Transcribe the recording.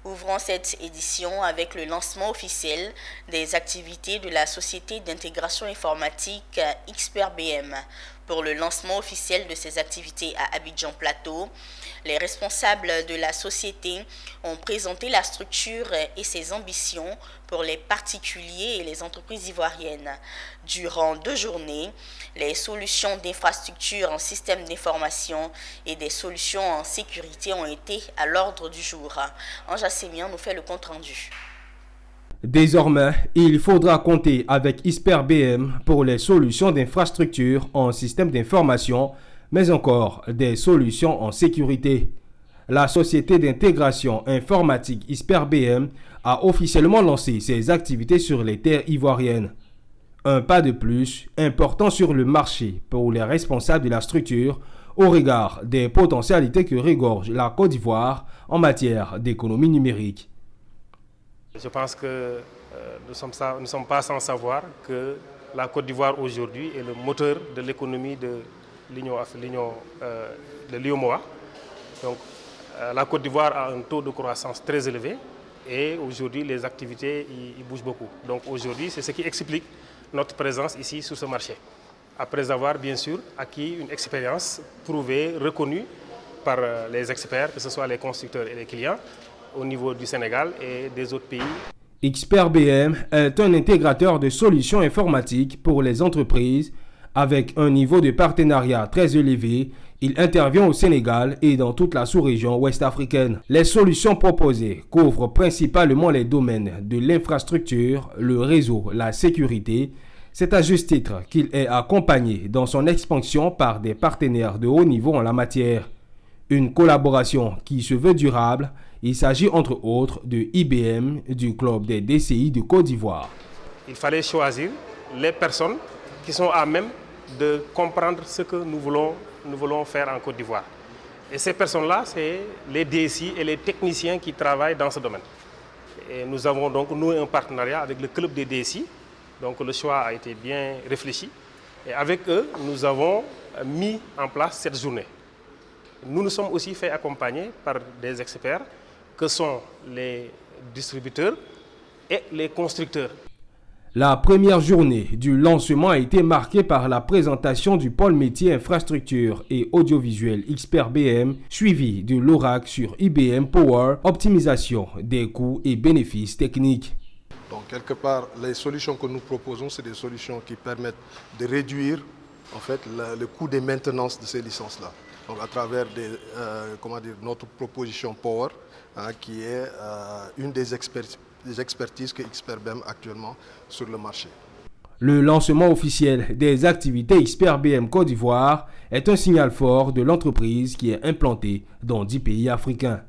Ouvrons cette édition avec le lancement officiel des activités de la Société d'intégration informatique XpertBM. Pour le lancement officiel de ces activités à Abidjan Plateau, les responsables de la société ont présenté la structure et ses ambitions pour les particuliers et les entreprises ivoiriennes. Durant 2 journées, les solutions d'infrastructure en système d'information et des solutions en sécurité ont été à l'ordre du jour. Anja Sémian nous fait le compte-rendu. Désormais, il faudra compter avec XpertBM pour les solutions d'infrastructure en système d'information, mais encore des solutions en sécurité. La société d'intégration informatique XpertBM a officiellement lancé ses activités sur les terres ivoiriennes. Un pas de plus important sur le marché pour les responsables de la structure au regard des potentialités que regorge la Côte d'Ivoire en matière d'économie numérique. Je pense que nous ne sommes pas sans savoir que la Côte d'Ivoire aujourd'hui est le moteur de l'économie de l'UEMOA. Donc la Côte d'Ivoire a un taux de croissance très élevé et aujourd'hui les activités y bougent beaucoup. Donc aujourd'hui c'est ce qui explique notre présence ici sur ce marché. Après avoir bien sûr acquis une expérience prouvée, reconnue par les experts, que ce soit les constructeurs et les clients, au niveau du Sénégal et des autres pays. XpertBM est un intégrateur de solutions informatiques pour les entreprises. Avec un niveau de partenariat très élevé, il intervient au Sénégal et dans toute la sous-région ouest-africaine. Les solutions proposées couvrent principalement les domaines de l'infrastructure, le réseau, la sécurité. C'est à juste titre qu'il est accompagné dans son expansion par des partenaires de haut niveau en la matière. Une collaboration qui se veut durable. Il s'agit entre autres de IBM, du club des DCI de Côte d'Ivoire. Il fallait choisir les personnes qui sont à même de comprendre ce que nous voulons faire en Côte d'Ivoire. Et ces personnes-là, c'est les DSI et les techniciens qui travaillent dans ce domaine. Et nous avons donc noué un partenariat avec le club des DSI. Donc le choix a été bien réfléchi. Et avec eux, nous avons mis en place cette journée. Nous nous sommes aussi fait accompagner par des experts que sont les distributeurs et les constructeurs. La première journée du lancement a été marquée par la présentation du pôle métier infrastructure et audiovisuel XpertBM, suivi de l'oracle sur IBM Power, optimisation des coûts et bénéfices techniques. Donc quelque part, les solutions que nous proposons, c'est des solutions qui permettent de réduire en fait le coût des maintenances de ces licences-là. Donc à travers notre proposition Power, qui est une des expertises que XpertBM actuellement sur le marché. Le lancement officiel des activités XpertBM Côte d'Ivoire est un signal fort de l'entreprise qui est implantée dans 10 pays africains.